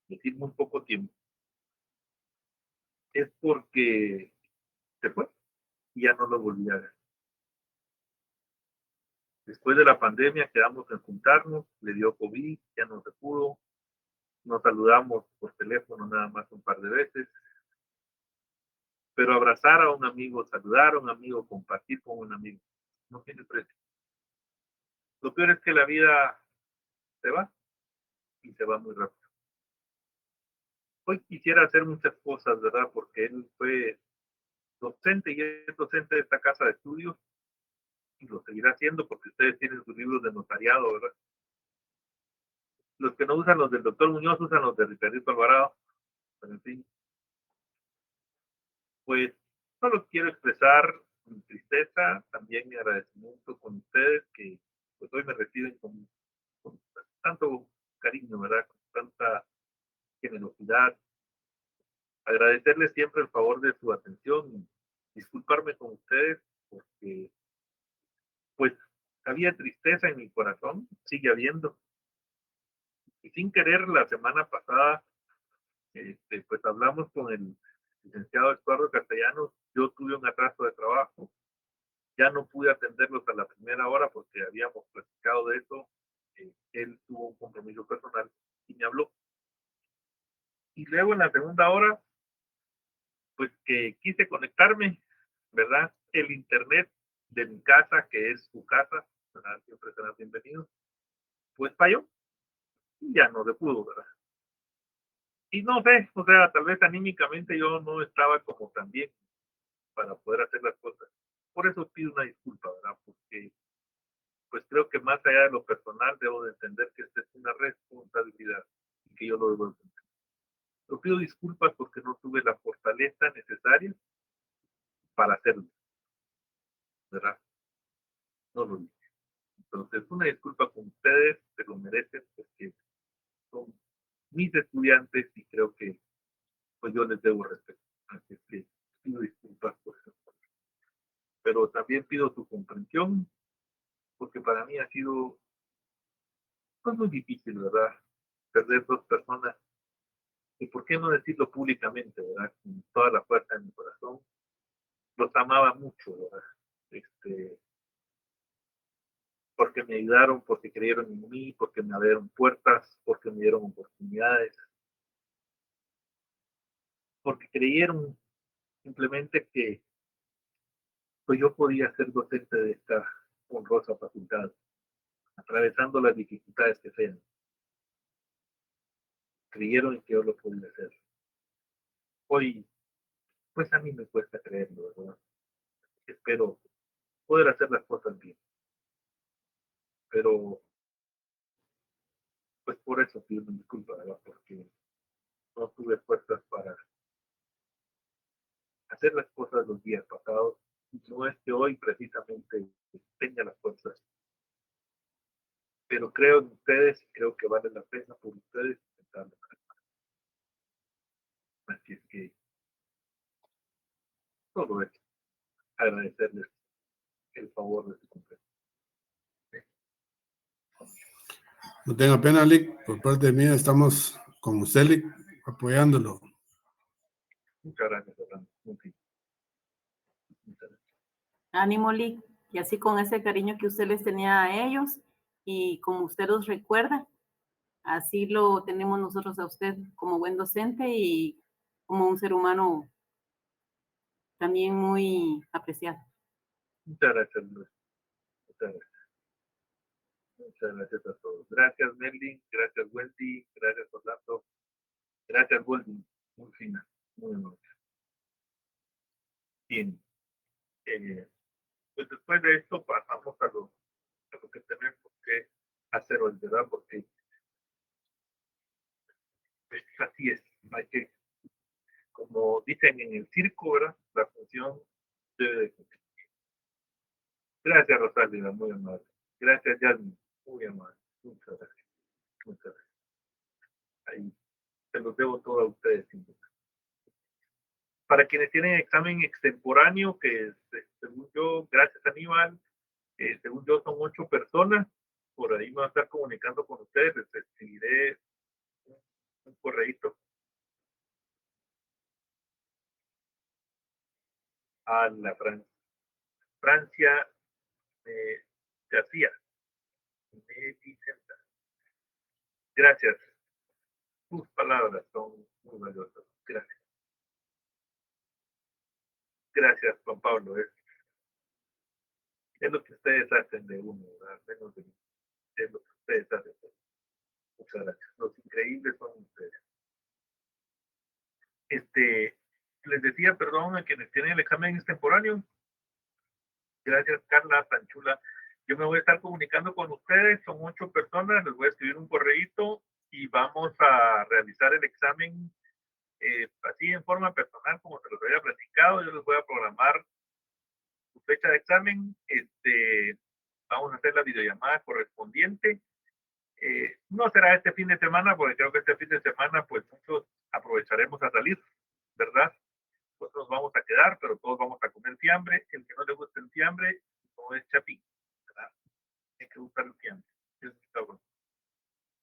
decir muy poco tiempo, es porque se fue y ya no lo volví a ver. Después de la pandemia quedamos en juntarnos, le dio COVID, ya no se pudo, nos saludamos por teléfono nada más un par de veces, pero abrazar a un amigo, saludar a un amigo, compartir con un amigo, no tiene precio. Lo peor es que la vida se va y se va muy rápido. Hoy quisiera hacer muchas cosas, ¿verdad? Porque él fue docente y es docente de esta casa de estudios y lo seguirá haciendo porque ustedes tienen sus libros de notariado, ¿verdad? Los que no usan los del doctor Muñoz usan los de Ricardito Alvarado, pero en fin, pues solo quiero expresar mi tristeza, también mi agradecimiento con ustedes que pues hoy me reciben con tanto cariño, ¿verdad? Con tanta generosidad. Agradecerles siempre el favor de su atención y disculparme con ustedes porque pues había tristeza en mi corazón, sigue habiendo. Y sin querer, la semana pasada, pues hablamos con el licenciado Eduardo Castellanos, yo tuve un atraso de trabajo, ya no pude atenderlos a la primera hora porque habíamos platicado de eso, él tuvo un compromiso personal y me habló. Y luego en la segunda hora, pues que quise conectarme, ¿verdad? El internet de mi casa, que es su casa, ¿verdad? Siempre serán bienvenidos, pues falló y ya no se pudo, ¿verdad? Y no sé, o sea, tal vez anímicamente yo no estaba como tan bien para poder hacer las cosas. Por eso pido una disculpa, ¿verdad? Porque pues creo que más allá de lo personal debo de entender que esta es una responsabilidad y que yo lo debo entender. Yo pido disculpas porque no tuve la fortaleza necesaria para hacerlo, ¿verdad? No lo hice. Entonces, una disculpa con ustedes, se lo merecen porque son mis estudiantes y creo que pues yo les debo respeto. Así es que pido disculpas por eso. Pero también pido su comprensión porque para mí ha sido pues, muy difícil, ¿verdad? Perder dos personas. Y por qué no decirlo públicamente, ¿verdad? Con toda la fuerza de mi corazón. Los amaba mucho, ¿verdad? Este, porque me ayudaron, porque creyeron en mí, porque me abrieron puertas, porque me dieron oportunidades, porque creyeron simplemente que pues yo podía ser docente de esta honrosa facultad, atravesando las dificultades que sean. Creyeron en que yo lo podía hacer. Hoy, pues a mí me cuesta creerlo, ¿verdad? Espero poder hacer las cosas bien, pero pues por eso pido una disculpa, ¿verdad? Porque no tuve fuerzas para hacer las cosas los días pasados. No es que hoy precisamente tenga las fuerzas, pero creo en ustedes y creo que vale la pena por ustedes intentarlo. Así es que todo es agradecerles el favor de su comprensión. No tenga pena, Lick. Por parte mía estamos con usted, Lick, apoyándolo. Muchas gracias, Orlando. Muchas gracias. Ánimo, Lick, y así con ese cariño que usted les tenía a ellos y como usted los recuerda, así lo tenemos nosotros a usted como buen docente y como un ser humano también muy apreciado. Muchas gracias, Luis. Muchas gracias. Muchas gracias a todos. Gracias, Melvin. Gracias, Wendy. Gracias, Orlando. Gracias, Goldie. Muy fina. Muy amable. Bien. Pues después de esto pasamos a lo que tenemos que hacer hoy, ¿verdad? Porque pues, así es. Hay que, como dicen en el circo, ¿verdad? La función debe de cumplir. Gracias, Rosalía, muy amable. Gracias, Yasmin, muy amable. Muchas gracias. Muchas gracias. Ahí se los debo todo a ustedes, sin duda. Para quienes tienen examen extemporáneo, que según yo, gracias Aníbal, según yo son 8 personas, por ahí me voy a estar comunicando con ustedes, les escribiré un correíto a la Francia García. Gracias. Tus palabras son muy valiosas. Gracias. Gracias, Juan Pablo. Es lo que ustedes hacen de uno, ¿verdad? Menos de mí. Es lo que ustedes hacen de uno. Muchas gracias. Los increíbles son ustedes. Les decía, perdón, a quienes tienen el examen extemporáneo. Gracias, Carla, tan chula. Yo me voy a estar comunicando con ustedes, son 8 personas, les voy a escribir un correíto y vamos a realizar el examen así en forma personal, como se los había platicado. Yo les voy a programar su fecha de examen, vamos a hacer la videollamada correspondiente. No será este fin de semana, porque creo que este fin de semana, pues muchos aprovecharemos a salir, ¿verdad? Nosotros vamos a quedar, pero todos vamos a comer fiambre. El que no le guste el fiambre no es chapín, ¿verdad? Hay que buscar el fiambre.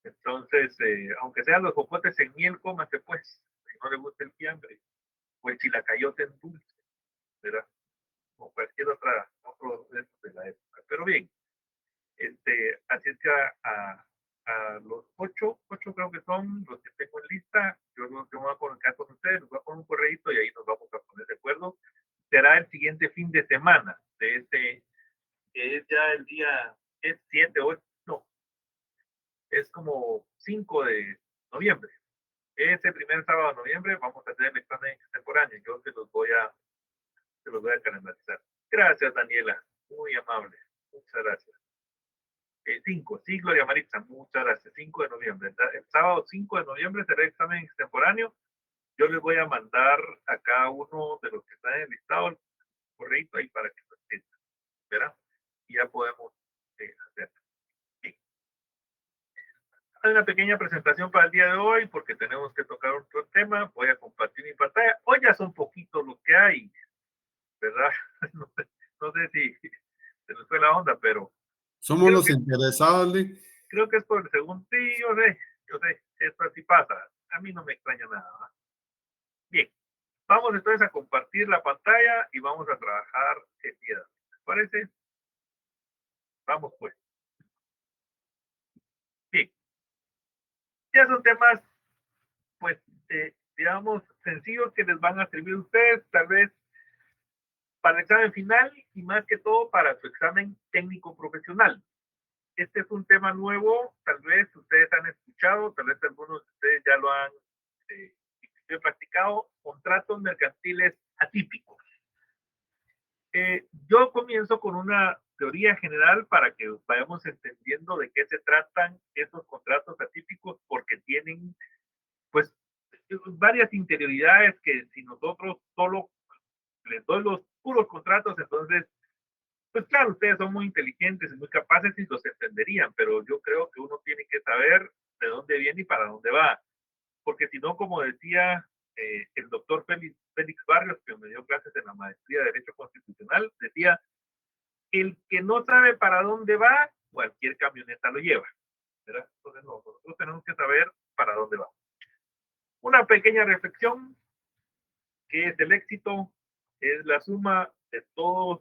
Entonces, aunque sean los jocotes en miel, cómate pues, si no le gusta el fiambre, o el chilacayote en dulce, ¿verdad? O cualquier otro de la época. Pero bien, así es que a los 8 creo que son los que tengo en lista. Yo me voy a comunicar con ustedes, les voy a poner un correíto y ahí nos vamos a poner de acuerdo. Será el siguiente fin de semana de que es ya el día, es 7, 8, no, es como 5 de noviembre. Ese primer sábado de noviembre vamos a hacer el examen extemporáneo. Yo se los voy a calendarizar. Gracias, Daniela. Muy amable. Muchas gracias. 5, sí, Gloria Maritza, muchas gracias. 5 de noviembre. El sábado 5 de noviembre será el examen extemporáneo. Yo les voy a mandar a cada uno de los que están en el listado el correo ahí para que lo entiendan. ¿Verdad? Y ya podemos hacerlo. Sí. Hay una pequeña presentación para el día de hoy porque tenemos que tocar otro tema. Voy a compartir mi pantalla. Hoy ya son poquitos los que hay, ¿verdad? No sé si se nos fue la onda, pero somos los interesados, Lee. Creo que es por el segundo. Sí, yo sé, esto así pasa. A mí no me extraña nada. ¿No? Bien, vamos entonces a compartir la pantalla y vamos a trabajar el día de hoy. ¿Les parece? Vamos pues. Bien, ya son temas, pues, digamos, sencillos que les van a servir a ustedes, tal vez para el examen final y más que todo para su examen técnico profesional. Este es un tema nuevo, tal vez ustedes han escuchado, tal vez algunos de ustedes ya lo han practicado, contratos mercantiles atípicos. Yo comienzo con una teoría general para que vayamos entendiendo de qué se tratan esos contratos atípicos, porque tienen, pues, varias interioridades que si nosotros solo les doy los puros contratos, entonces, pues claro, ustedes son muy inteligentes y muy capaces y los entenderían, pero yo creo que uno tiene que saber de dónde viene y para dónde va, porque si no, como decía el doctor Félix Barrios, que me dio clases en la maestría de Derecho Constitucional, decía, el que no sabe para dónde va, cualquier camioneta lo lleva, ¿verdad? Entonces nosotros tenemos que saber para dónde va. Una pequeña reflexión, que es el éxito, es la suma de todos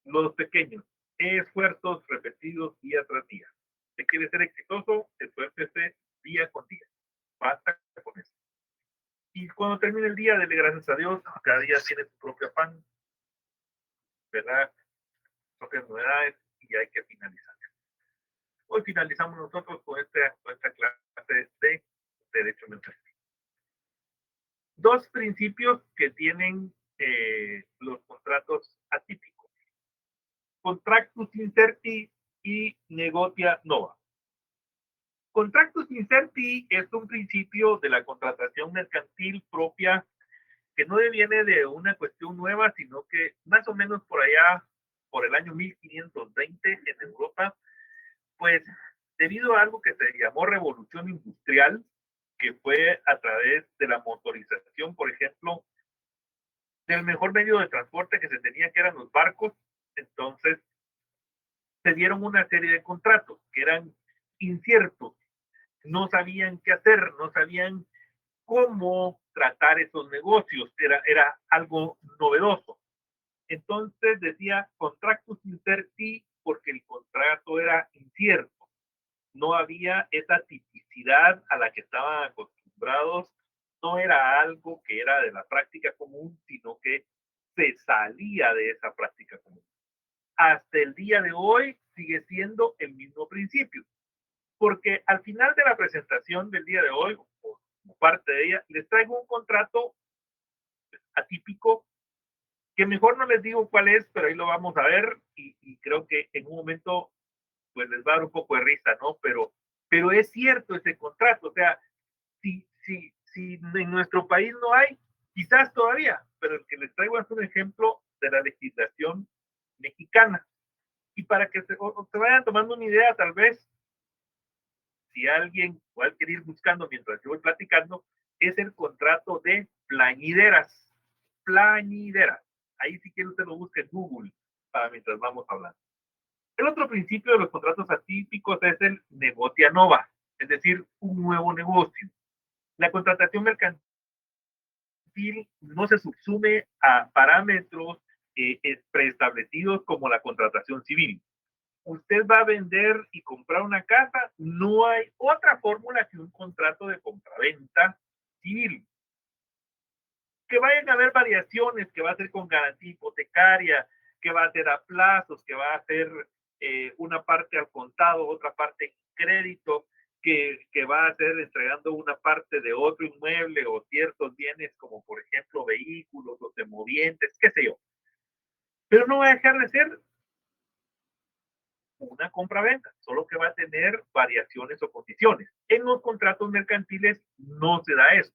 los pequeños esfuerzos repetidos día tras día. Si quiere ser exitoso, esfuércese día con día. Basta con eso. Y cuando termine el día, dele gracias a Dios. Cada día tiene su propio afán, ¿verdad? Propias novedades y hay que finalizar. Hoy finalizamos nosotros con esta clase de Derecho Mercantil. 2 principios que tienen los contratos atípicos. Contractus incerti y negotia nova. Contractus incerti es un principio de la contratación mercantil propia que no viene de una cuestión nueva, sino que más o menos por allá, por el año 1520 en Europa, pues debido a algo que se llamó revolución industrial, que fue a través de la motorización, por ejemplo, del mejor medio de transporte que se tenía, que eran los barcos, entonces se dieron una serie de contratos que eran inciertos, no sabían qué hacer, no sabían cómo tratar esos negocios, era algo novedoso. Entonces decía contractus incerti porque el contrato era incierto. No había esa tipicidad a la que estaban acostumbrados, no era algo que era de la práctica común, sino que se salía de esa práctica común. Hasta el día de hoy sigue siendo el mismo principio, porque al final de la presentación del día de hoy, o como parte de ella, les traigo un contrato atípico que mejor no les digo cuál es, pero ahí lo vamos a ver y creo que en un momento pues les va a dar un poco de risa, ¿no? Pero es cierto ese contrato, o sea, si en nuestro país no hay, quizás todavía, pero el que les traigo es un ejemplo de la legislación mexicana. Y para que se vayan tomando una idea, tal vez, si alguien puede ir buscando mientras yo voy platicando, es el contrato de plañideras. Plañideras. Ahí si quiere usted lo busca en Google para mientras vamos hablando. El otro principio de los contratos atípicos es el negotia nova, es decir, un nuevo negocio. La contratación mercantil no se subsume a parámetros preestablecidos como la contratación civil. Usted va a vender y comprar una casa, no hay otra fórmula que un contrato de compraventa civil. Que vayan a haber variaciones, que va a ser con garantía hipotecaria, que va a ser a plazos, que va a ser una parte al contado, otra parte en crédito, que va a ser entregando una parte de otro inmueble o ciertos bienes como por ejemplo vehículos o semovientes, qué sé yo. Pero no va a dejar de ser una compra-venta, solo que va a tener variaciones o condiciones. En los contratos mercantiles no se da eso,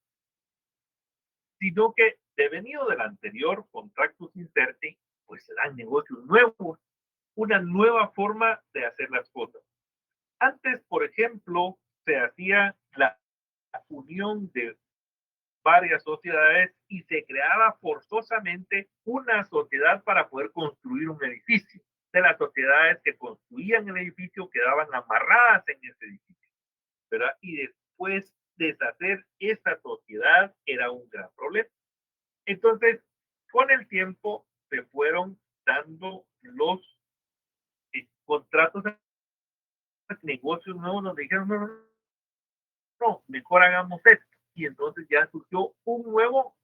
sino que devenido del anterior contractus incerti, pues se dan negocios nuevos, una nueva forma de hacer las cosas. Antes, por ejemplo, se hacía la unión de varias sociedades y se creaba forzosamente una sociedad para poder construir un edificio. De las sociedades que construían el edificio quedaban amarradas en ese edificio, ¿verdad? Y después deshacer esa sociedad era un gran problema. Entonces, con el tiempo se fueron dando los contratos de negocios nuevos donde dijeron, no, mejor hagamos esto. Y entonces ya surgió un nuevo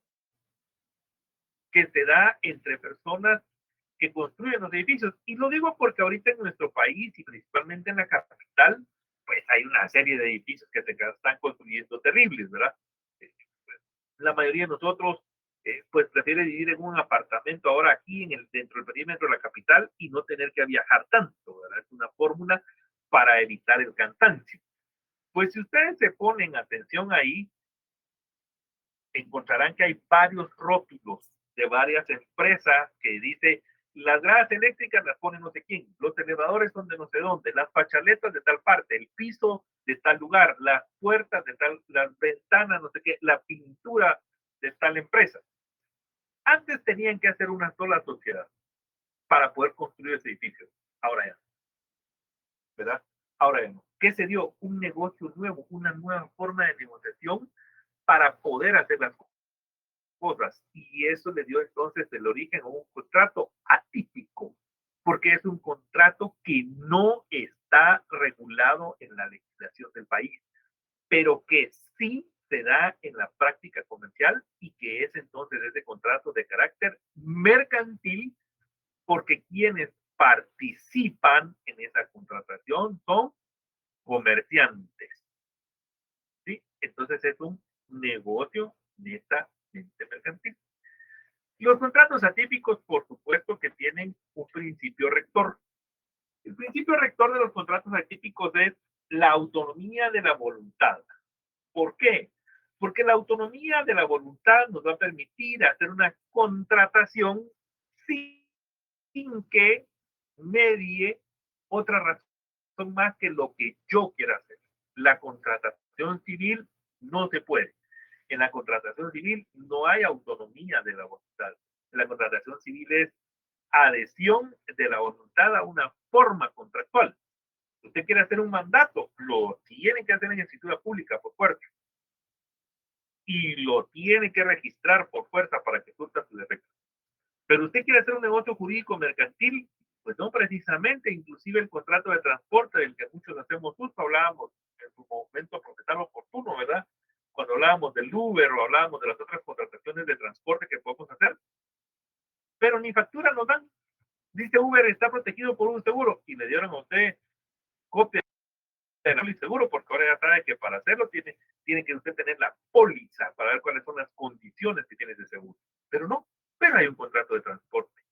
que se da entre personas que construyen los edificios. Y lo digo porque ahorita en nuestro país y principalmente en la capital, pues hay una serie de edificios que se están construyendo terribles, ¿verdad? La mayoría de nosotros pues prefiere vivir en un apartamento ahora aquí dentro del perímetro de la capital y no tener que viajar tanto, ¿verdad? Es una fórmula para evitar el cansancio. Pues si ustedes se ponen atención ahí, encontrarán que hay varios rótulos de varias empresas que dice las gradas eléctricas las pone no sé quién, los elevadores son de no sé dónde, las fachaletas de tal parte, el piso de tal lugar, las puertas de tal, las ventanas, no sé qué, la pintura de tal empresa. Antes tenían que hacer una sola sociedad para poder construir ese edificio. Ahora ya, ¿verdad? Ahora ya no. ¿Qué se dio? Un negocio nuevo, una nueva forma de negociación para poder hacer las cosas. Y eso le dio entonces el origen a un contrato atípico, porque es un contrato que no está regulado en la legislación del país, pero que sí se da en la práctica comercial y que es entonces ese contrato de carácter mercantil, porque quienes participan en esa contratación son comerciantes. ¿Sí? Entonces es un negocio netamente mercantil. Los contratos atípicos, por supuesto, que tienen un principio rector. El principio rector de los contratos atípicos es la autonomía de la voluntad. ¿Por qué? Porque la autonomía de la voluntad nos va a permitir hacer una contratación sin que medie otra razón más que lo que yo quiera hacer. La contratación civil no se puede. En la contratación civil no hay autonomía de la voluntad. En la contratación civil es adhesión de la voluntad a una forma contractual. Usted quiere hacer un mandato, lo tiene que hacer en escritura pública por fuerza. Y lo tiene que registrar por fuerza para que surta sus efectos. Pero usted quiere hacer un negocio jurídico mercantil, pues no precisamente, inclusive el contrato de transporte del que muchos hacemos uso, hablábamos en su momento profesional oportuno, ¿verdad? Cuando hablábamos del Uber o hablábamos de las otras contrataciones de transporte que podemos hacer. Pero ni factura nos dan. Dice Uber está protegido por un seguro y le dieron a usted copia del seguro porque ahora ya sabe que para hacerlo tiene que usted tener la póliza para ver cuáles son las condiciones que tiene ese seguro. Pero no, pero hay un contrato de transporte.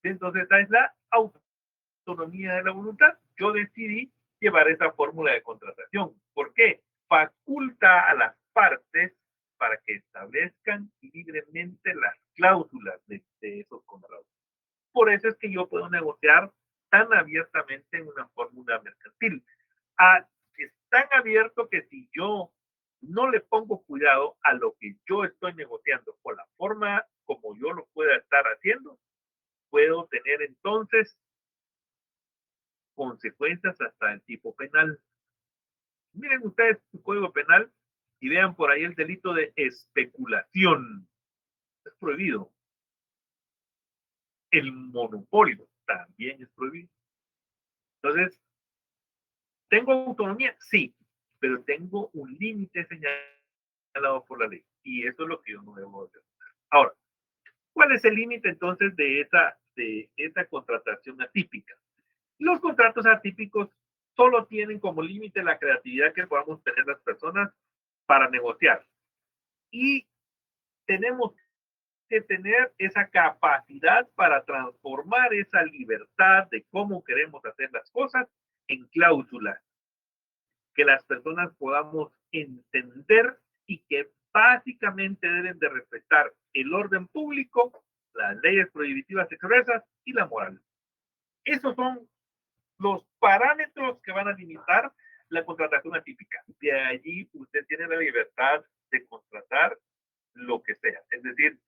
Entonces esta es la autonomía de la voluntad. Yo decidí llevar esa fórmula de contratación. ¿Por qué? Faculta a las partes para que establezcan libremente las cláusulas de esos contratos. Por eso es que yo puedo negociar tan abiertamente en una fórmula mercantil. Es tan abierto que si yo no le pongo cuidado a lo que yo estoy negociando o la forma como yo lo pueda estar haciendo, puedo tener entonces consecuencias hasta el tipo penal. Miren ustedes su código penal y vean por ahí el delito de especulación. Es prohibido. El monopolio también es prohibido. Entonces, ¿tengo autonomía? Sí, pero tengo un límite señalado por la ley. Y eso es lo que yo no debo hacer. Ahora, ¿cuál es el límite entonces de esa contratación atípica? Los contratos atípicos solo tienen como límite la creatividad que podamos tener las personas para negociar. Y tenemos que tener esa capacidad para transformar esa libertad de cómo queremos hacer las cosas en cláusulas que las personas podamos entender y que básicamente deben de respetar el orden público, las leyes prohibitivas expresas y la moral. Esos son los parámetros que van a limitar la contratación atípica. De allí usted tiene la libertad de contratar lo que sea. Es decir,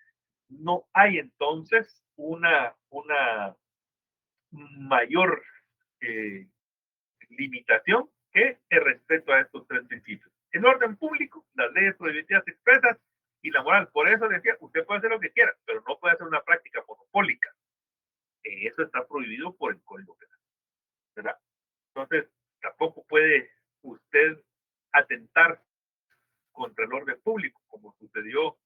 no hay entonces una mayor limitación que el respeto a estos tres principios. El orden público, las leyes prohibitivas expresas y la moral. Por eso decía, usted puede hacer lo que quiera, pero no puede hacer una práctica monopólica. Eso está prohibido por el Código Penal, ¿verdad? Entonces, tampoco puede usted atentar contra el orden público, como sucedió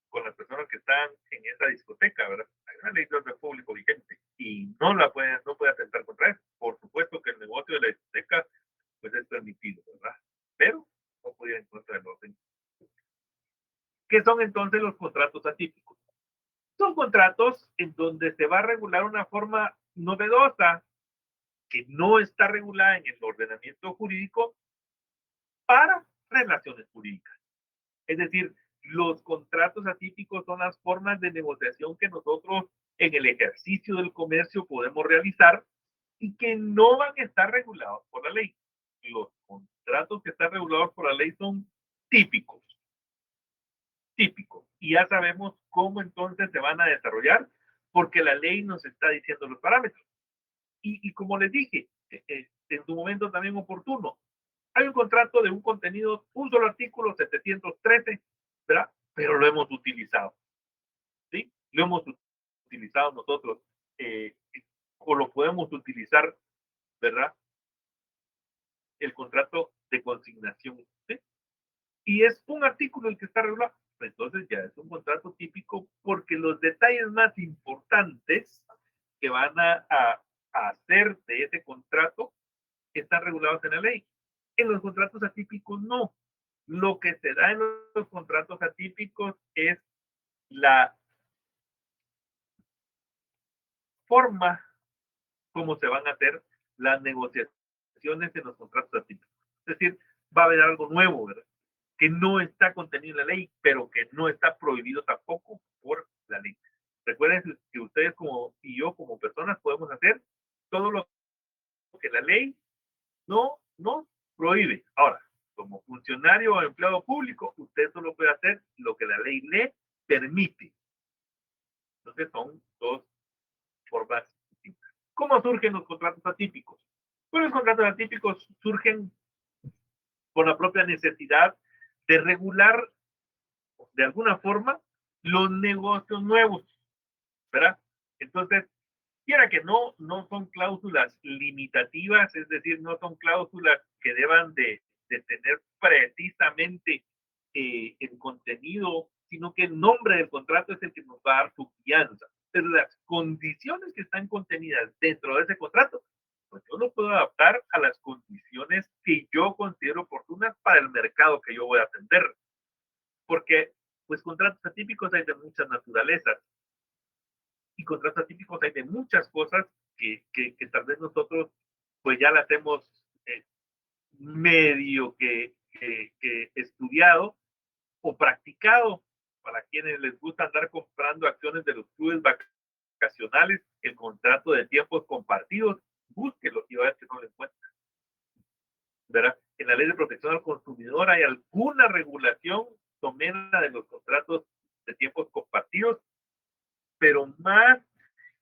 con las personas que están en esa discoteca, ¿verdad? Hay una ley de orden público vigente y no puede atentar contra eso. Por supuesto que el negocio de la discoteca pues es permitido, ¿verdad? Pero no puede ir en contra del orden. ¿Qué son entonces los contratos atípicos? Son contratos en donde se va a regular una forma novedosa que no está regulada en el ordenamiento jurídico para relaciones jurídicas. Es decir, los contratos atípicos son las formas de negociación que nosotros en el ejercicio del comercio podemos realizar y que no van a estar regulados por la ley. Los contratos que están regulados por la ley son típicos. Y ya sabemos cómo entonces se van a desarrollar porque la ley nos está diciendo los parámetros. Y como les dije, en su momento también oportuno, hay un contrato de un contenido, un solo artículo 713, ¿verdad? Pero lo hemos utilizado, ¿sí? Lo hemos utilizado nosotros, o lo podemos utilizar, ¿verdad? El contrato de consignación, ¿sí? Y es un artículo el que está regulado, entonces ya es un contrato típico porque los detalles más importantes que van a hacer de ese contrato están regulados en la ley. En los contratos atípicos no. Lo que se da en los contratos atípicos es la forma como se van a hacer las negociaciones en los contratos atípicos. Es decir, va a haber algo nuevo, ¿verdad? Que no está contenido en la ley, pero que no está prohibido tampoco por la ley. Recuerden que ustedes y yo como personas podemos hacer todo lo que la ley no prohíbe. Ahora, como funcionario o empleado público, usted solo puede hacer lo que la ley le permite. Entonces son dos formas distintas. ¿Cómo surgen los contratos atípicos? Pues los contratos atípicos surgen por la propia necesidad de regular de alguna forma los negocios nuevos, ¿verdad? Entonces, quiera que no, no son cláusulas limitativas, es decir, no son cláusulas que deban de tener precisamente el contenido, sino que el nombre del contrato es el que nos va a dar su fianza. Pero las condiciones que están contenidas dentro de ese contrato, pues yo lo puedo adaptar a las condiciones que yo considero oportunas para el mercado que yo voy a atender. Porque, pues, contratos atípicos hay de muchas naturalezas y contratos atípicos hay de muchas cosas que tal vez nosotros, pues, ya las hemos medio que estudiado o practicado. Para quienes les gusta andar comprando acciones de los clubes vacacionales, el contrato de tiempos compartidos, búsquelo y va a ver que no lo encuentran. ¿Verdad? En la ley de protección al consumidor hay alguna regulación somera de los contratos de tiempos compartidos, pero más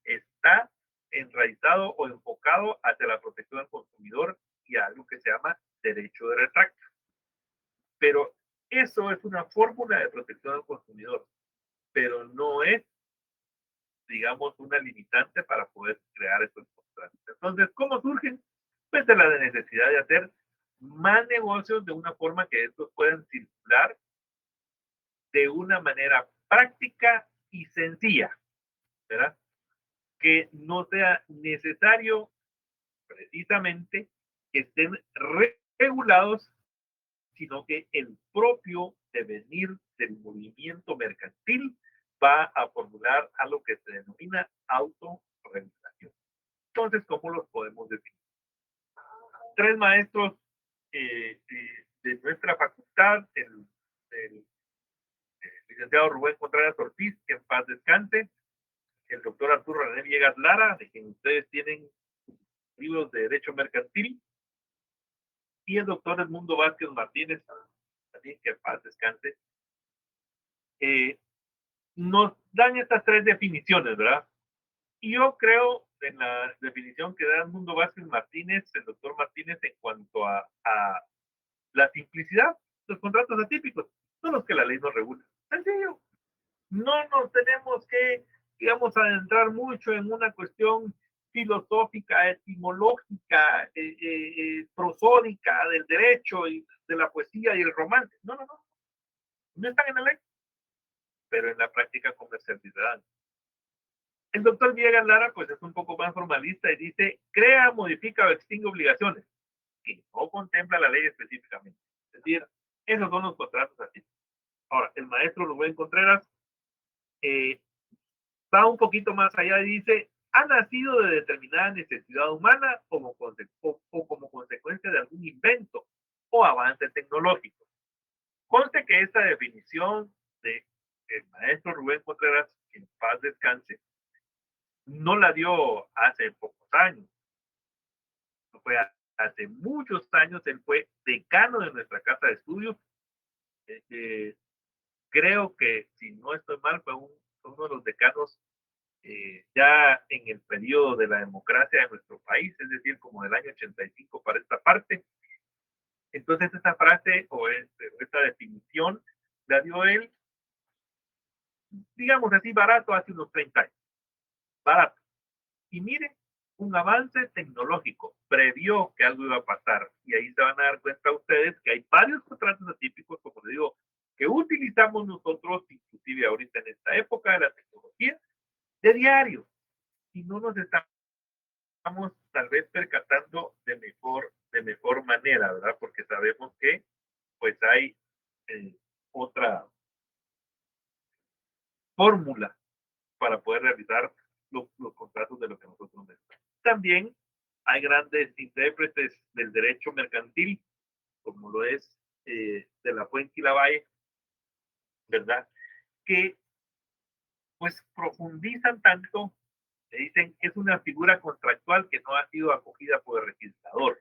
está enraizado o enfocado hacia la protección al consumidor y a algo que se llama derecho de retracto. Pero eso es una fórmula de protección al consumidor, pero no es, digamos, una limitante para poder crear estos contratos. Entonces, ¿cómo surgen? Pues de la necesidad de hacer más negocios de una forma que estos puedan circular de una manera práctica y sencilla, ¿verdad? Que no sea necesario precisamente que estén regulados, sino que el propio devenir del movimiento mercantil va a formular algo que se denomina autorregulación. Entonces, ¿cómo los podemos definir? Tres maestros de nuestra facultad, el licenciado Rubén Contreras Ortiz, que en paz descanse, el doctor Arturo René Villegas Lara, de quien ustedes tienen libros de Derecho Mercantil, y el doctor Edmundo Vázquez Martínez, también que en paz descanse, nos dan estas tres definiciones, ¿verdad? Y yo creo en la definición que da Edmundo Vázquez Martínez, el doctor Martínez, en cuanto a la simplicidad, los contratos atípicos son los que la ley nos regula. Sencillo. No nos tenemos que, digamos, adentrar mucho en una cuestión filosófica, etimológica, prosódica del derecho y de la poesía y el romance. No, no, no. No están en la ley, pero en la práctica comercial sí se dan. El doctor Villegas Lara, pues es un poco más formalista y dice, crea, modifica o extingue obligaciones, que no contempla la ley específicamente. Es decir, esos son los contratos así. Ahora, el maestro Rubén Contreras va un poquito más allá y dice, ha nacido de determinada necesidad humana o como consecuencia de algún invento o avance tecnológico. Conste que esta definición de el maestro Rubén Contreras, que en paz descanse, no la dio hace pocos años. Fue hace muchos años, él fue decano de nuestra casa de estudios. Creo que, si no estoy mal, fue uno de los decanos ya en el periodo de la democracia de nuestro país, es decir, como del año 85 para esta parte. Entonces, esta frase o esta definición la dio él, digamos así, barato, hace unos 30 años. Barato. Y mire, un avance tecnológico previó que algo iba a pasar. Y ahí se van a dar cuenta ustedes que hay varios contratos atípicos, como les digo, que utilizamos nosotros, inclusive ahorita en esta época de la tecnología, de diario. Y no nos estamos tal vez percatando de mejor manera, ¿verdad? Porque sabemos que pues hay otra fórmula para poder realizar los contratos de lo que nosotros necesitamos. También hay grandes intérpretes del derecho mercantil, como lo es de la Fuente y la Valle, ¿verdad? Que pues profundizan tanto, le dicen que es una figura contractual que no ha sido acogida por el registrador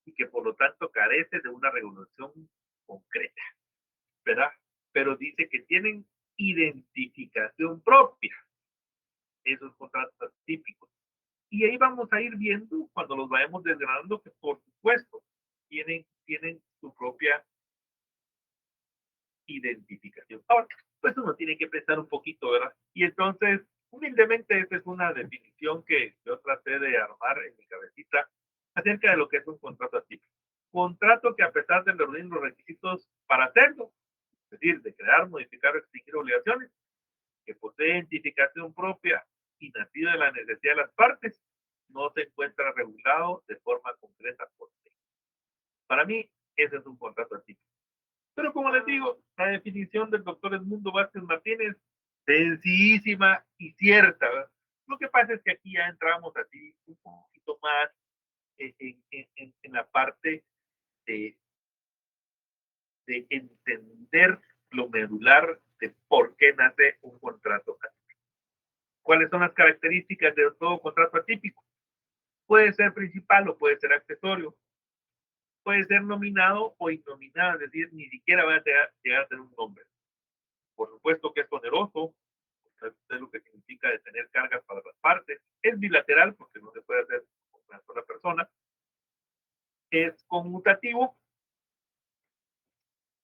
y que por lo tanto carece de una regulación concreta, ¿verdad? Pero dice que tienen identificación propia, esos contratos típicos. Y ahí vamos a ir viendo cuando los vayamos desgranando que por supuesto tienen su propia identificación. Ahora, pues uno tiene que pensar un poquito, ¿verdad? Y entonces, humildemente, esa es una definición que yo traté de armar en mi cabecita acerca de lo que es un contrato atípico. Contrato que a pesar de reunir los requisitos para hacerlo, es decir, de crear, modificar o extinguir obligaciones, que posee identificación propia y nacido de la necesidad de las partes, no se encuentra regulado de forma concreta por ley. Para mí, ese es un contrato atípico. Pero como les digo, la definición del doctor Edmundo Vázquez Martínez, sencillísima y cierta, ¿verdad? Lo que pasa es que aquí ya entramos así un poquito más en la parte de, de entender lo medular de por qué nace un contrato atípico. ¿Cuáles son las características de todo contrato atípico? Puede ser principal o puede ser accesorio. Puede ser nominado o innominado, es decir, ni siquiera va a llegar a tener un nombre. Por supuesto que es oneroso, es lo que significa de tener cargas para las partes. Es bilateral, porque no se puede hacer con una sola persona. Es conmutativo,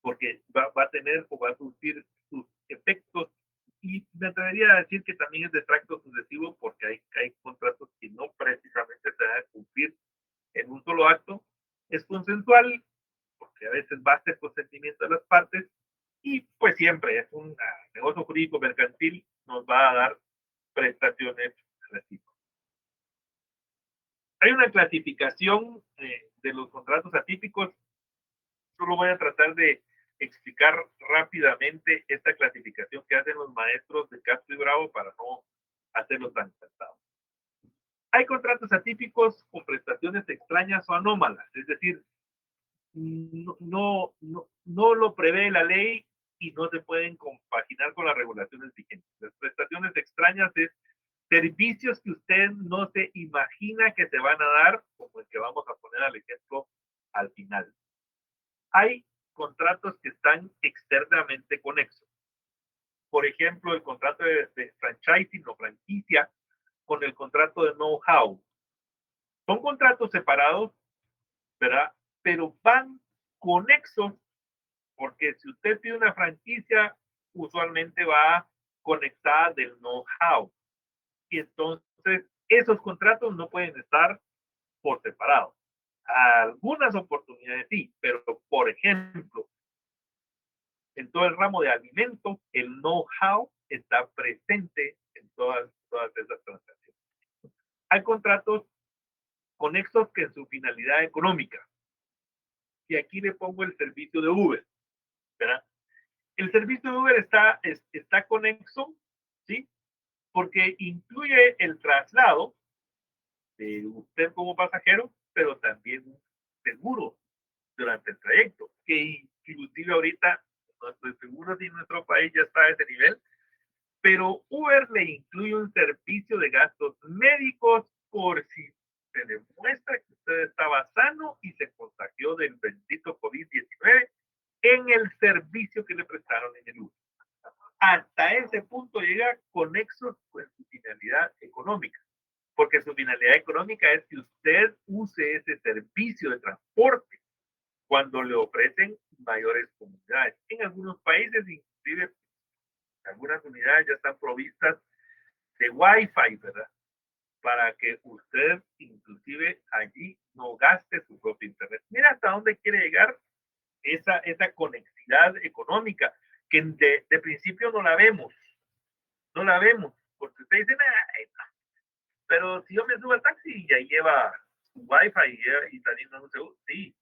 porque va a tener o va a surtir sus efectos. Y me atrevería a decir que también es de tracto sucesivo, porque hay contratos que no precisamente se van a cumplir en un solo acto. Es consensual, porque a veces basta el consentimiento de las partes, y pues siempre es un negocio jurídico mercantil, nos va a dar prestaciones recíprocas. Hay una clasificación de los contratos atípicos. Solo voy a tratar de explicar rápidamente esta clasificación que hacen los maestros de Castro y Bravo para no hacerlo tan cansado. Hay contratos atípicos con prestaciones extrañas o anómalas, es decir, no lo prevé la ley y no se pueden compaginar con las regulaciones vigentes. Las prestaciones extrañas es servicios que usted no se imagina que se van a dar, como el que vamos a poner al ejemplo al final. Hay contratos que están externamente conexos. Por ejemplo, el contrato de franchising o franquicia con el contrato de know-how. Son contratos separados, ¿verdad? Pero van conexos, porque si usted pide una franquicia, usualmente va conectada del know-how. Y entonces, esos contratos no pueden estar por separado. Algunas oportunidades sí, pero por ejemplo, en todo el ramo de alimentos, el know-how está presente en todas esas transacciones. Hay contratos conexos que en su finalidad económica. Y aquí le pongo el servicio de Uber, ¿verdad? El servicio de Uber está conexo, ¿sí? Porque incluye el traslado de usted como pasajero, pero también un seguro durante el trayecto, que inclusive ahorita no estoy seguro si en nuestro país ya está a ese nivel, pero Uber le incluye un servicio de gastos médicos por si se demuestra que usted estaba sano y se contagió del bendito COVID-19 en el servicio que le prestaron en el Uber. Hasta ese punto llega conexo con su finalidad económica, porque su finalidad económica es que usted use ese servicio de transporte cuando le ofrecen mayores comunidades. En algunos países, inclusive, algunas unidades ya están provistas de Wi-Fi, ¿verdad? Para que usted, inclusive, allí no gaste su propio internet. Mira hasta dónde quiere llegar esa conectividad económica, que de principio no la vemos, porque usted dice, nah, pero si yo me subo al taxi y ahí lleva su Wi-Fi y también no se usa, sí,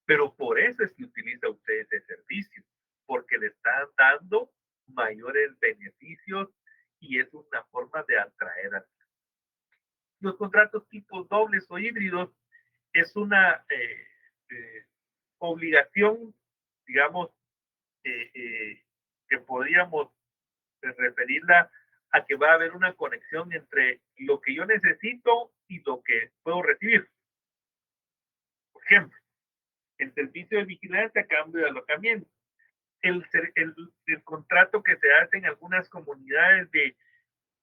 pero por eso es que utiliza usted ese servicio, porque le están dando mayores beneficios y es una forma de atraer a los contratos tipo dobles o híbridos. Es una obligación, digamos, que podríamos referirla a que va a haber una conexión entre lo que yo necesito y lo que puedo recibir. Por ejemplo, el servicio de vigilancia a cambio de alojamiento. El contrato que se hace en algunas comunidades de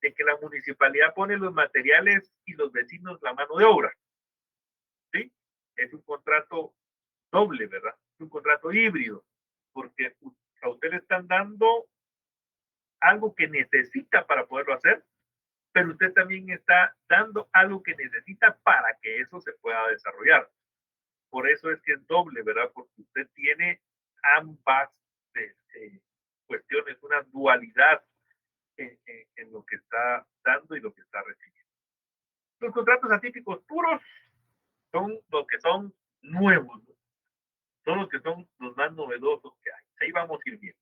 de que la municipalidad pone los materiales y los vecinos la mano de obra. ¿Sí? Es un contrato doble, ¿verdad? Es un contrato híbrido, porque a usted le están dando algo que necesita para poderlo hacer, pero usted también está dando algo que necesita para que eso se pueda desarrollar. Por eso es que es doble, ¿verdad? Porque usted tiene ambas cuestiones, una dualidad en lo que está dando y lo que está recibiendo. Los contratos atípicos puros son los que son nuevos, ¿no? Son los que son los más novedosos que hay. Ahí vamos a ir bien.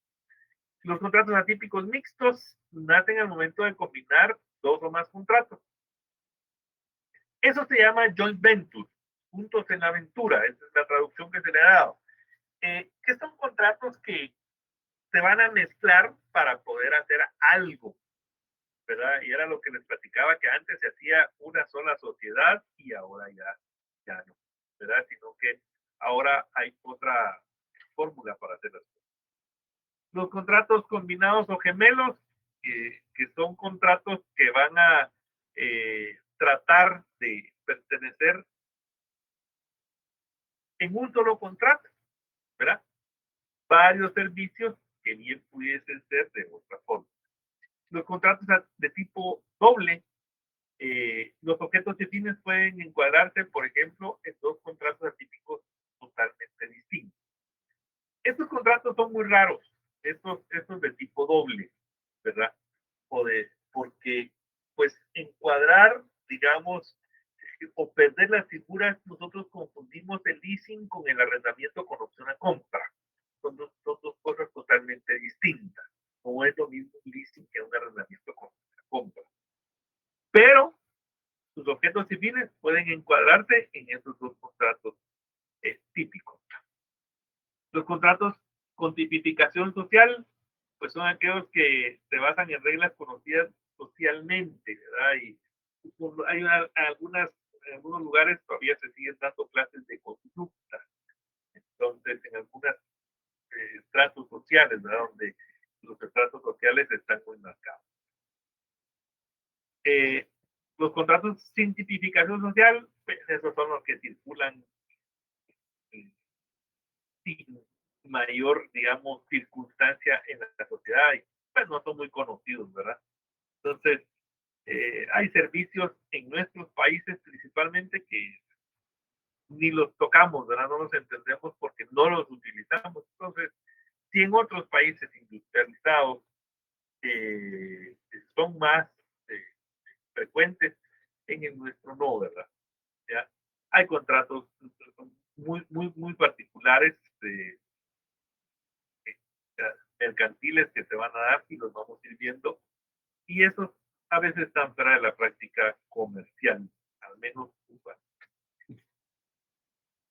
Los contratos atípicos mixtos nacen al momento de combinar dos o más contratos. Eso se llama joint venture, juntos en la aventura. Esa es la traducción que se le ha dado. Que son contratos que se van a mezclar para poder hacer algo, ¿verdad? Y era lo que les platicaba, que antes se hacía una sola sociedad y ahora ya no, ¿verdad? Sino que ahora hay otra fórmula para hacer las cosas. Los contratos combinados o gemelos, que son contratos que van a tratar de pertenecer en un solo contrato, ¿verdad? Varios servicios que bien pudiesen ser de otra forma. Los contratos de tipo doble, los objetos y fines pueden encuadrarse, por ejemplo, en dos contratos atípicos totalmente distintos. Estos contratos son muy raros, estos de tipo doble, ¿verdad? Porque, pues, encuadrar, digamos, o perder las figuras, nosotros confundimos el leasing con el arrendamiento con opción a compra. Son dos cosas totalmente distintas. No es lo mismo un leasing que un arrendamiento con compra. Pero sus objetos civiles pueden encuadrarse en esos dos contratos típicos. Los contratos con tipificación social, pues son aquellos que se basan en reglas conocidas socialmente, ¿verdad? Y hay en algunos lugares todavía se siguen dando clases de conducta. Entonces, en algunos estratos sociales, ¿verdad? Donde los estratos sociales están muy marcados. Los contratos sin tipificación social, pues esos son los que circulan sin mayor, digamos, circunstancia en la sociedad y pues no son muy conocidos, ¿verdad? Entonces, hay servicios en nuestros países principalmente que ni los tocamos, ¿verdad? No los entendemos porque no los utilizamos. Entonces, si en otros países industrializados son más frecuentes, en el nuestro no, ¿verdad? ¿Ya? Hay contratos muy particulares mercantiles que se van a dar y los vamos a ir viendo, y esos a veces están fuera de la práctica comercial, al menos usual.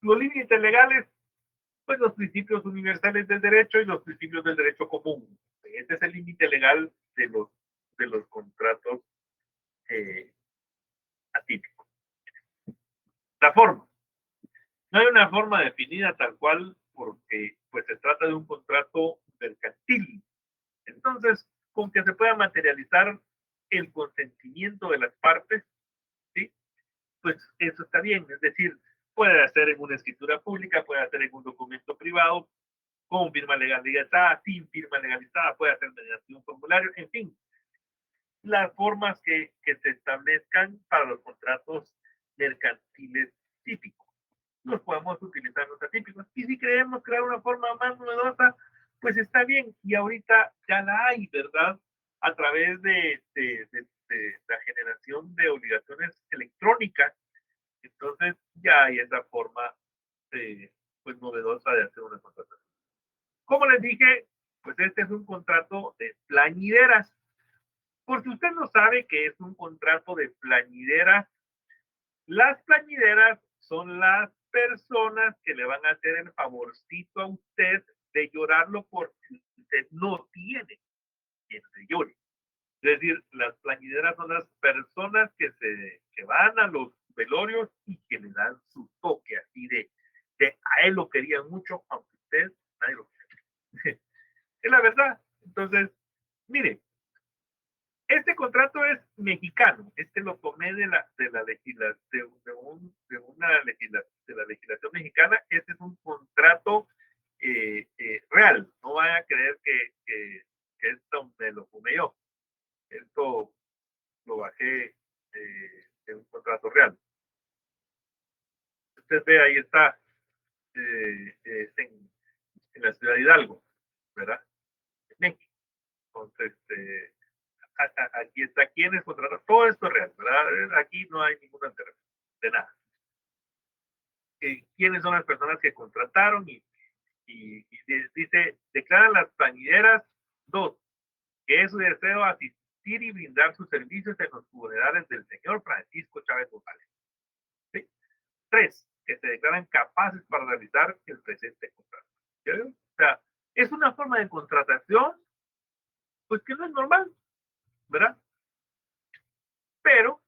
Los límites legales, pues los principios universales del derecho y los principios del derecho común. Este es el límite legal de los contratos atípicos. La forma. No hay una forma definida tal cual porque pues se trata de un contrato mercantil. Entonces, con que se pueda materializar el consentimiento de las partes, ¿sí? Pues eso está bien. Es decir, puede hacer en una escritura pública, puede hacer en un documento privado, con firma legalizada, sin firma legalizada, puede hacer mediante un formulario, en fin, las formas que se establezcan para los contratos mercantiles típicos. Los podemos utilizar los atípicos. Y si queremos crear una forma más novedosa, pues está bien. Y ahorita ya la hay, ¿verdad? A través de la generación de obligaciones electrónicas. Entonces ya hay esa forma pues novedosa de hacer una contratación. Como les dije, pues este es un contrato de plañideras. Por si usted no sabe que es un contrato de plañideras, las plañideras son las personas que le van a hacer el favorcito a usted de llorarlo porque usted no tiene quien se llore. Es decir, las plañideras son las personas que van a los velorios y que le dan su toque así de a él lo querían mucho, aunque usted nadie lo quiere. Es la verdad. Entonces, mire, este contrato es mexicano. Este lo tomé de la legislación mexicana. Este es un contrato real. No van a creer que esto me lo fumé yo. Esto lo bajé de un contrato real. Usted ve, ahí está, en la ciudad de Hidalgo, ¿verdad? En México. Entonces, aquí está quiénes contrataron. Todo esto es real, ¿verdad? Aquí no hay ninguna alteración de nada. ¿Quiénes son las personas que contrataron? Y dice, declaran las plañideras, 2, que es su deseo asistir y brindar sus servicios en los funerales del señor Francisco Chávez González. ¿Sí? 3, que se declaran capaces para realizar el presente contrato. ¿Sí? O sea, es una forma de contratación, pues que no es normal, ¿verdad? Pero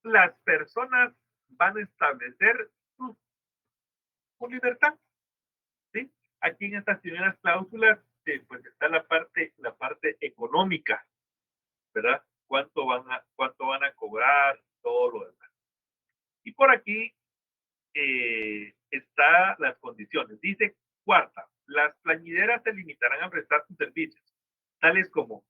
las personas van a establecer su libertad, ¿sí? Aquí en estas primeras cláusulas, pues está la parte económica, ¿verdad? Cuánto van a cobrar, todo lo demás. Y por aquí está las condiciones. Dice, 4, las plañideras se limitarán a prestar sus servicios, tales como,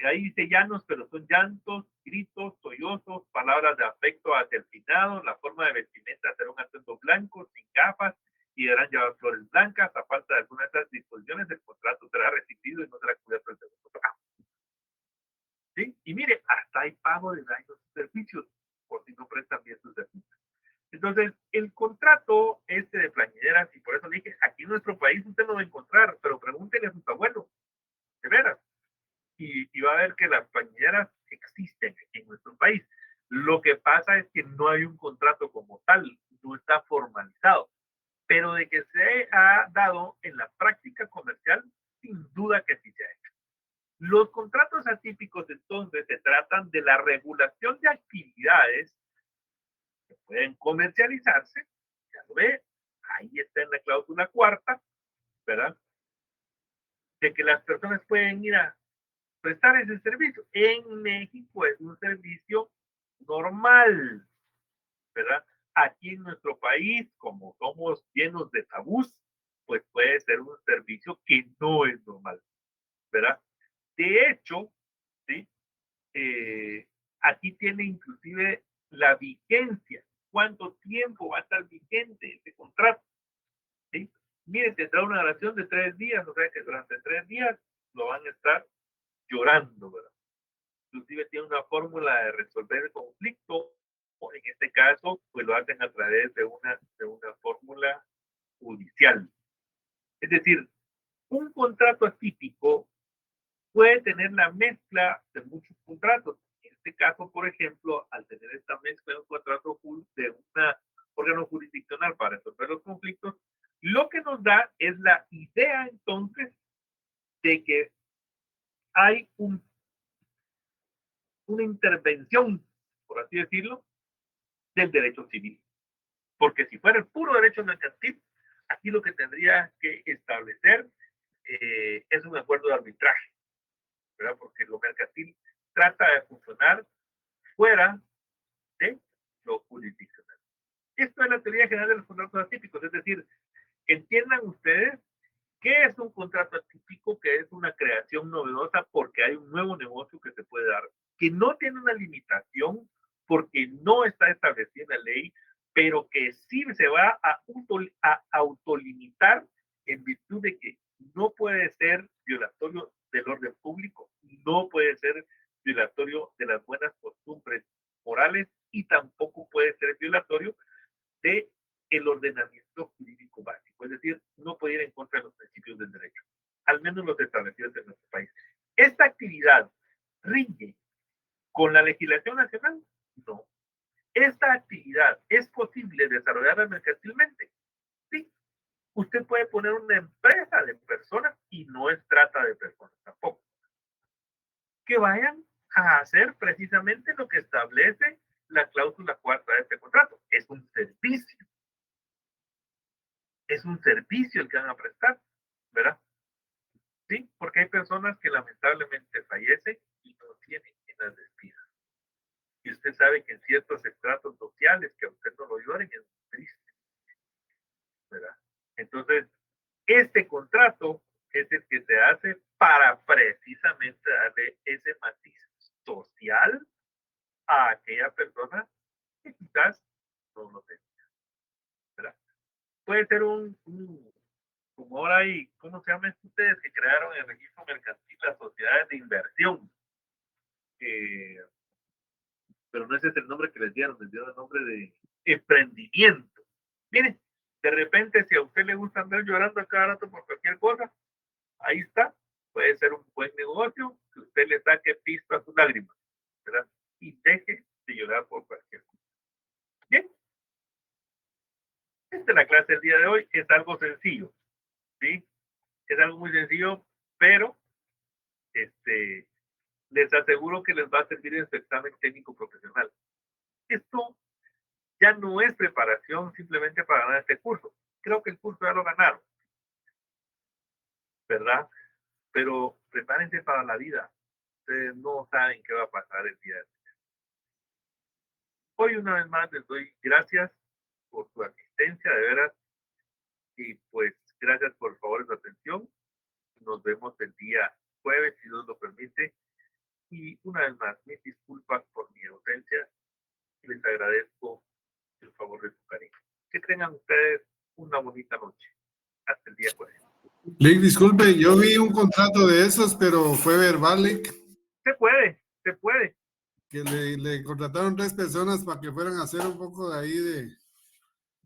ahí dice llanos, pero son llantos, gritos, sollozos, palabras de afecto hacia el finado, la forma de vestimenta será un atuendo blanco, sin gafas, y deberán llevar flores blancas. A falta de alguna de estas disposiciones, el contrato será rescindido y no será cubierto el segundo trabajo. ¿Sí? Y mire, hasta hay pago de daños y servicios, por si no prestan bien sus servicios. Entonces, el contrato de plañideras, y por eso le dije, aquí en nuestro país usted no va a encontrar, pero pregúntele a sus abuelos, de veras, y va a ver que las plañideras existen aquí en nuestro país. Lo que pasa es que no hay un contrato como tal, no está formalizado, pero de que se ha dado en la práctica comercial, sin duda que sí se ha hecho. Los contratos atípicos, entonces, se tratan de la regulación de actividades que pueden comercializarse, ya lo ve, ahí está en la cláusula 4, ¿verdad? De que las personas pueden ir a prestar ese servicio. En México es un servicio normal, ¿verdad? Aquí en nuestro país, como somos llenos de tabús, pues puede ser un servicio que no es normal, ¿verdad? De hecho, ¿sí? Aquí tiene inclusive la vigencia, cuánto tiempo va a estar vigente ese contrato, ¿sí? Mire, tendrá una duración de 3 días, o sea que durante 3 días lo van a estar llorando, ¿verdad? Inclusive tiene una fórmula de resolver el conflicto, o en este caso, pues lo hacen a través de una fórmula judicial. Es decir, un contrato atípico puede tener la mezcla de muchos contratos. En este caso, por ejemplo, al tener esta mezcla de un contrato de un órgano jurisdiccional para resolver los conflictos, lo que nos da es la idea entonces de que hay una intervención, por así decirlo, del derecho civil. Porque si fuera el puro derecho mercantil, aquí lo que tendría que establecer es un acuerdo de arbitraje, ¿verdad? Porque lo mercantil trata de funcionar fuera de lo jurisdiccional. Esto es la teoría general de los contratos atípicos, es decir, entiendan ustedes qué es un contrato atípico, que es una creación novedosa porque hay un nuevo negocio que se puede dar, que no tiene una limitación porque no está establecida en la ley, pero que sí se va a autolimitar en virtud de que no puede ser violatorio del orden público, no puede ser violatorio de las buenas costumbres morales y tampoco puede ser violatorio de el ordenamiento jurídico básico, es decir, no puede ir en contra de los principios del derecho, al menos los establecidos en nuestro país. ¿Esta actividad rige con la legislación nacional? No. ¿Esta actividad es posible desarrollarla mercantilmente? Sí. Usted puede poner una empresa de personas y no es trata de personas tampoco, que vayan a hacer precisamente lo que establece la cláusula 4 de este contrato. Es un servicio. Es un servicio el que van a prestar, ¿verdad? Sí, porque hay personas que lamentablemente fallecen y no tienen quien las despida. Y usted sabe que en ciertos estratos sociales que a usted no lo lloren es triste, ¿verdad? Entonces, este contrato es el que se hace para precisamente darle ese matiz social a aquella persona que quizás no lo tenga, ¿verdad? Puede ser como ahora hay, ¿cómo se llaman ustedes que crearon el registro mercantil, las sociedades de inversión? Pero no ese es el nombre que les dieron el nombre de emprendimiento. Miren, de repente si a usted le gusta andar llorando a cada rato por cualquier cosa, ahí está, puede ser un buen negocio que usted le saque pisto a sus lágrimas, ¿verdad? Y deje de llorar por cualquier cosa. Bien, esta es la clase del día de hoy, es algo sencillo, ¿sí? Es algo muy sencillo, pero les aseguro que les va a servir en su examen técnico profesional. Esto ya no es preparación simplemente para ganar este curso. Creo que el curso ya lo ganaron, ¿verdad? Pero prepárense para la vida. Ustedes no saben qué va a pasar el día de hoy. Hoy una vez más les doy gracias por su asistencia, de veras, y pues gracias por favor su atención. Nos vemos el día jueves, si Dios lo permite. Y una vez más, mis disculpas por mi ausencia. Les agradezco el favor de su cariño. Que tengan ustedes una bonita noche. Hasta el día jueves. Lick, disculpe, yo vi un contrato de esos, pero fue verbal, Lick, Se puede, se puede. que le contrataron 3 personas para que fueran a hacer un poco de ahí Un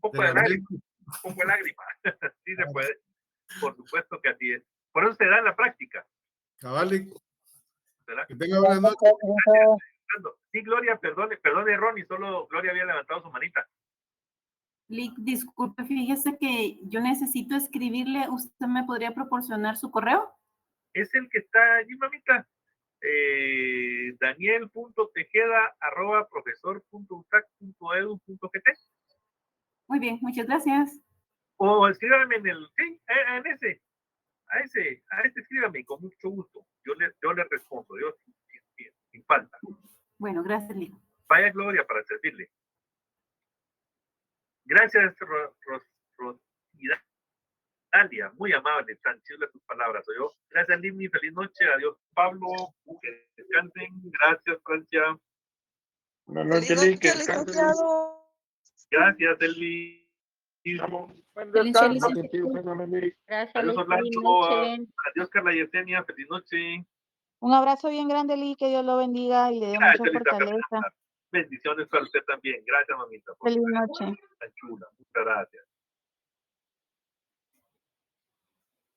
poco de lágrima, un poco de lágrima. Sí se puede. Por supuesto que así es. Por eso se da en la práctica. Cabal, Lick. ¿Verdad? Que tenga buenas noches. Sí, Gloria, perdone, Ronnie, solo Gloria había levantado su manita. Lick, disculpe, fíjese que yo necesito escribirle. ¿Usted me podría proporcionar su correo? Es el que está allí, mamita. Daniel.tejeda@profesor.utac.edu.gt. Muy bien, muchas gracias. O escríbame en el, sí, en ese, a este escríbame con mucho gusto. Yo le respondo, yo sin falta. Bueno, gracias, Lick. Vaya Gloria para servirle. Gracias, Rosidalia, muy amable, tan chula tus palabras. Soy yo. Gracias, Limni, feliz noche. Adiós, Pablo. Que descansen. Gracias, Francia. Buenas noches, Lick, que descansen. Gracias, Elvi. Buen Feliz descanso, noche. sentido, perdón, Lick. Gracias, Adiós, Lick. Feliz Orlando. noche. Adiós, Carla Yesenia. Feliz noche. Un abrazo bien grande, Lick, que Dios lo bendiga y le dé mucha Gracias, Lisa fortaleza. Fernanda. Bendiciones para usted también. Gracias, mamita. Feliz noche. Tan chula. Muchas gracias.